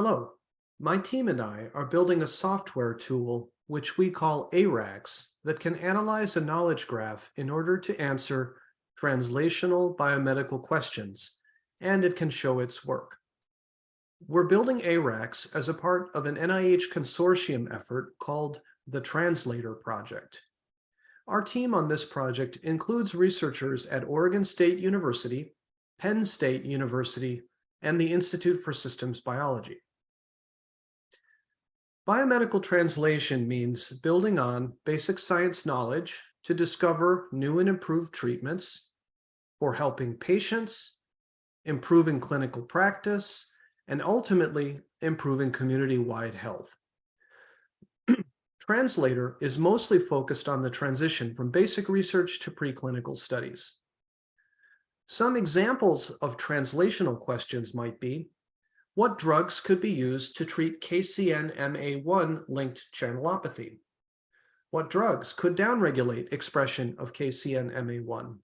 Hello, my team and I are building a software tool which we call ARAX that can analyze a knowledge graph in order to answer translational biomedical questions, and it can show its work. We're building ARAX as a part of an NIH consortium effort called the Translator Project. Our team on this project includes researchers at Oregon State University, Penn State University, and the Institute for Systems Biology. Biomedical translation means building on basic science knowledge to discover new and improved treatments for helping patients, improving clinical practice, and ultimately improving community-wide health. Translator is mostly focused on the transition from basic research to preclinical studies. Some examples of translational questions might be, what drugs could be used to treat KCNMA1-linked channelopathy? What drugs could downregulate expression of KCNMA1?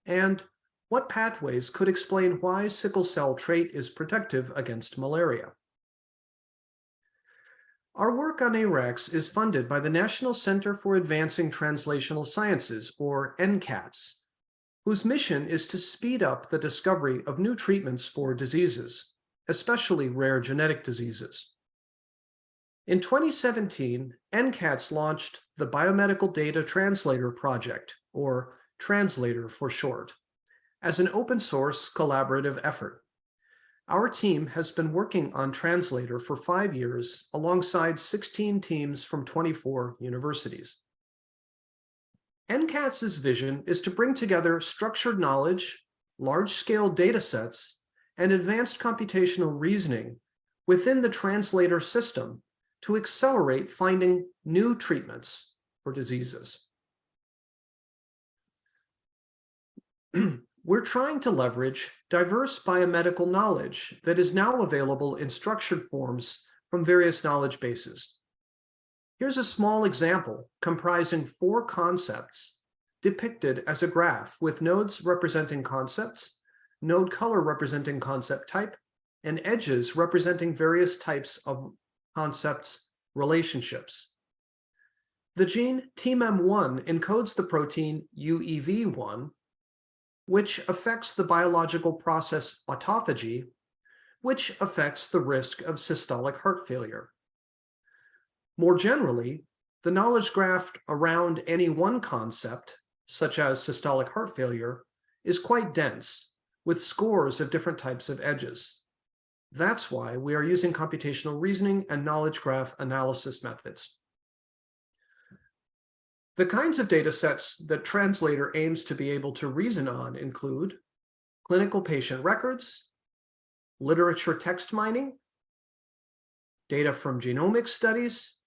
And what pathways could explain why sickle cell trait is protective against malaria? Our work on ARAX is funded by the National Center for Advancing Translational Sciences, or NCATS, whose mission is to speed up the discovery of new treatments for diseases, especially rare genetic diseases. In 2017, NCATS launched the Biomedical Data Translator Project, or Translator for short, as an open-source collaborative effort. Our team has been working on Translator for 5 years alongside 16 teams from 24 universities. NCATS's vision is to bring together structured knowledge, large-scale data sets, and advanced computational reasoning within the translator system to accelerate finding new treatments for diseases. We're trying to leverage diverse biomedical knowledge that is now available in structured forms from various knowledge bases. Here's a small example comprising 4 concepts depicted as a graph with nodes representing concepts, node color representing concept type, and edges representing various types of concepts relationships. The gene TMEM1 encodes the protein UEV1, which affects the biological process autophagy, which affects the risk of systolic heart failure. More generally, the knowledge graph around any one concept, such as systolic heart failure, is quite dense, with scores of different types of edges. That's why we are using computational reasoning and knowledge graph analysis methods. The kinds of data sets that Translator aims to be able to reason on include clinical patient records, literature text mining, data from genomic studies,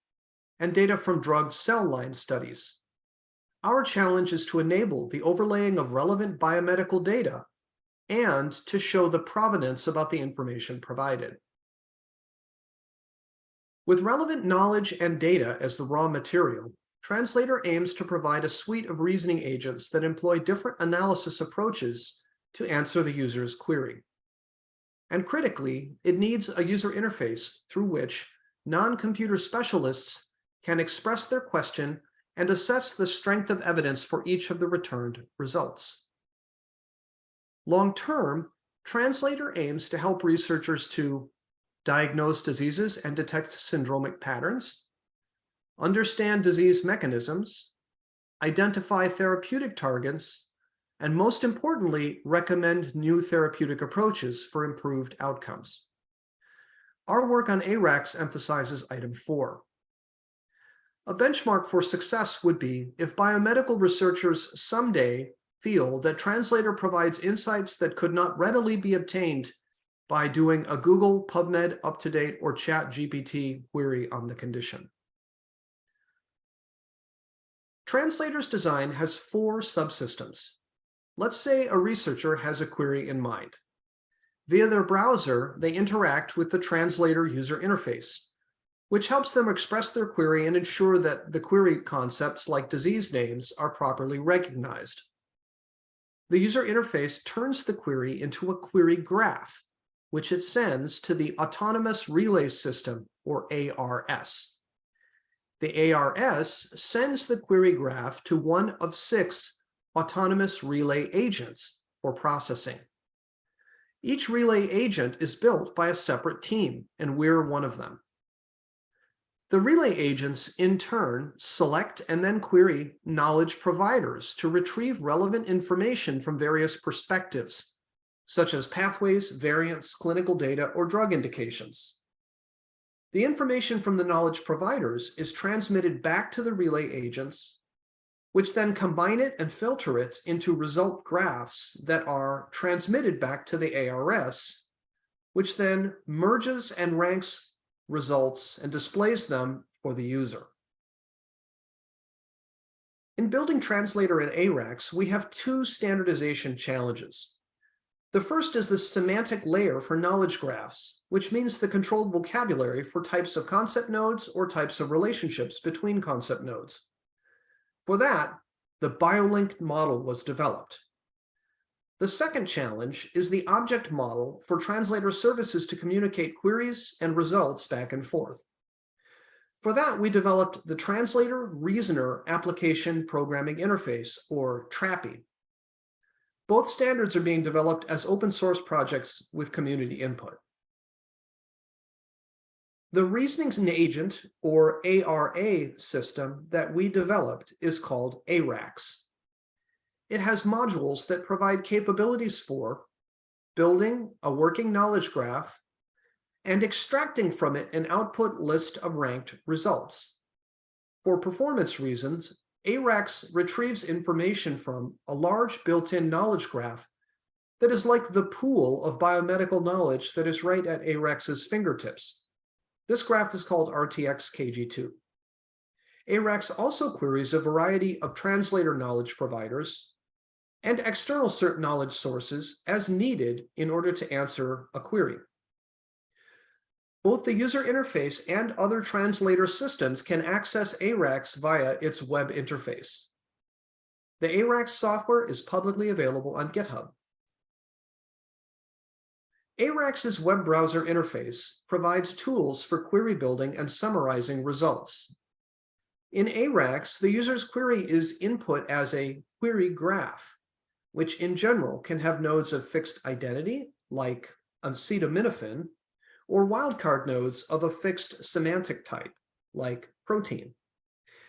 and data from drug cell line studies. Our challenge is to enable the overlaying of relevant biomedical data and to show the provenance about the information provided. With relevant knowledge and data as the raw material, Translator aims to provide a suite of reasoning agents that employ different analysis approaches to answer the user's query. And critically, it needs a user interface through which non-computer specialists can express their question and assess the strength of evidence for each of the returned results. Long-term, Translator aims to help researchers to diagnose diseases and detect syndromic patterns, understand disease mechanisms, identify therapeutic targets, and most importantly, recommend new therapeutic approaches for improved outcomes. Our work on ARAX emphasizes item 4. A benchmark for success would be if biomedical researchers someday feel that Translator provides insights that could not readily be obtained by doing a Google, PubMed, UpToDate, or ChatGPT query on the condition. Translator's design has 4 subsystems. Let's say a researcher has a query in mind. Via their browser, they interact with the Translator user interface, which helps them express their query and ensure that the query concepts like disease names are properly recognized. The user interface turns the query into a query graph, which it sends to the Autonomous Relay System, or ARS. The ARS sends the query graph to one of 6 autonomous relay agents for processing. Each relay agent is built by a separate team, and we're one of them. The relay agents, in turn, select and then query knowledge providers to retrieve relevant information from various perspectives, such as pathways, variants, clinical data, or drug indications. The information from the knowledge providers is transmitted back to the relay agents, which then combine it and filter it into result graphs that are transmitted back to the ARS, which then merges and ranks results and displays them for the user. In building Translator and ARAX, we have 2 standardization challenges. The first is the semantic layer for knowledge graphs, which means the controlled vocabulary for types of concept nodes or types of relationships between concept nodes. For that, the biolinked model was developed. The second challenge is the object model for translator services to communicate queries and results back and forth. For that, we developed the Translator Reasoner Application Programming Interface, or TRAPI. Both standards are being developed as open source projects with community input. The reasoning agent, or ARA system that we developed is called ARAX. It has modules that provide capabilities for building a working knowledge graph and extracting from it an output list of ranked results. For performance reasons, ARAX retrieves information from a large built-in knowledge graph that is like the pool of biomedical knowledge that is right at ARAX's fingertips. This graph is called RTX-KG2. ARAX also queries a variety of translator knowledge providers and external knowledge sources as needed in order to answer a query. Both the user interface and other translator systems can access ARAX via its web interface. The ARAX software is publicly available on GitHub. ARAX's web browser interface provides tools for query building and summarizing results. In ARAX, the user's query is input as a query graph, which in general can have nodes of fixed identity, like acetaminophen, or wildcard nodes of a fixed semantic type, like protein.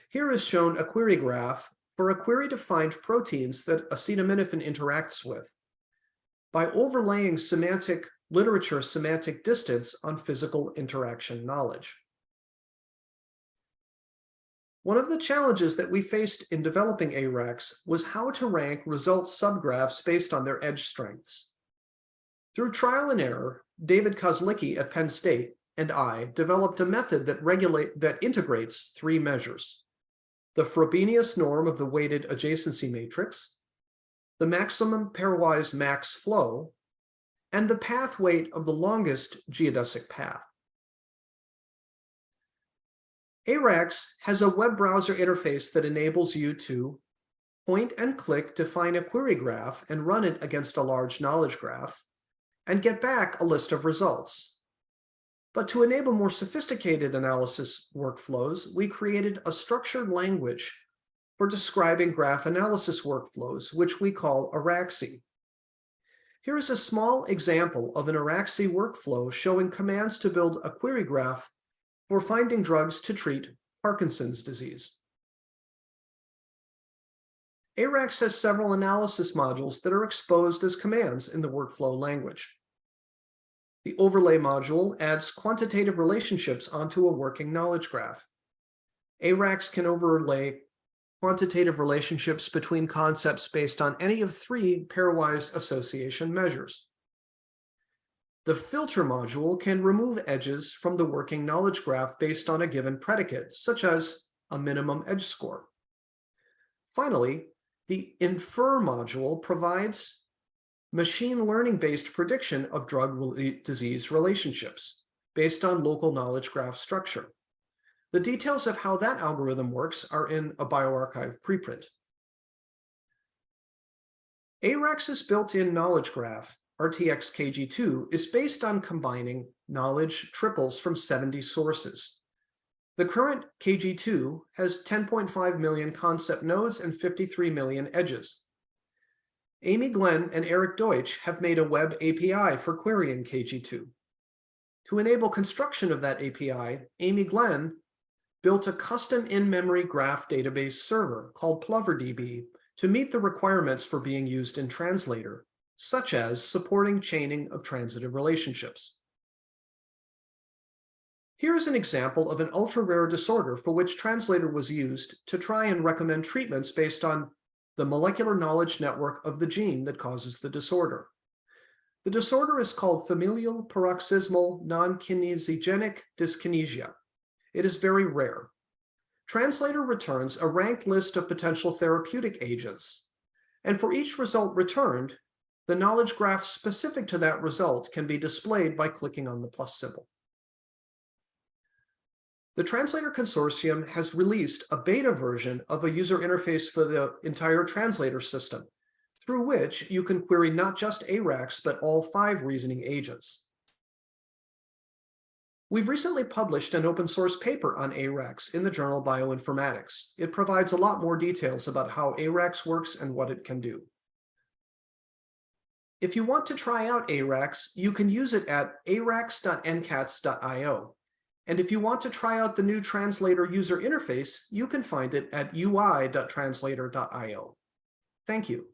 Here is shown a query graph for a query to find proteins that acetaminophen interacts with by overlaying semantic literature semantic distance on physical interaction knowledge. One of the challenges that we faced in developing ARAX was how to rank result subgraphs based on their edge strengths. Through trial and error, David Kozlicki at Penn State and I developed a method that integrates 3 measures: the Frobenius norm of the weighted adjacency matrix, the maximum pairwise max flow, and the path weight of the longest geodesic path. ARAX has a web browser interface that enables you to point and click to find a query graph and run it against a large knowledge graph, and get back a list of results. But to enable more sophisticated analysis workflows, we created a structured language for describing graph analysis workflows, which we call ARAXy. Here is a small example of an ARAXy workflow showing commands to build a query graph for finding drugs to treat Parkinson's disease. ARAX has several analysis modules that are exposed as commands in the workflow language. The overlay module adds quantitative relationships onto a working knowledge graph. ARAX can overlay quantitative relationships between concepts based on any of 3 pairwise association measures. The filter module can remove edges from the working knowledge graph based on a given predicate, such as a minimum edge score. Finally, the infer module provides machine learning-based prediction of drug-disease relationships based on local knowledge graph structure. The details of how that algorithm works are in a bioRxiv preprint. ARAX's built-in knowledge graph RTX KG2 is based on combining knowledge triples from 70 sources. The current KG2 has 10.5 million concept nodes and 53 million edges. Amy Glenn and Eric Deutsch have made a web API for querying KG2. To enable construction of that API, Amy Glenn built a custom in-memory graph database server called PloverDB to meet the requirements for being used in Translator, such as supporting chaining of transitive relationships. Here is an example of an ultra-rare disorder for which Translator was used to try and recommend treatments based on the molecular knowledge network of the gene that causes the disorder. The disorder is called familial paroxysmal non-kinesiogenic dyskinesia. It is very rare. Translator returns a ranked list of potential therapeutic agents, and for each result returned, the knowledge graph specific to that result can be displayed by clicking on the plus symbol. The Translator Consortium has released a beta version of a user interface for the entire Translator system, through which you can query not just ARAX, but all 5 reasoning agents. We've recently published an open source paper on ARAX in the journal Bioinformatics. It provides a lot more details about how ARAX works and what it can do. If you want to try out ARAX, you can use it at arax.ncats.io. And if you want to try out the new Translator user interface, you can find it at ui.translator.io. Thank you.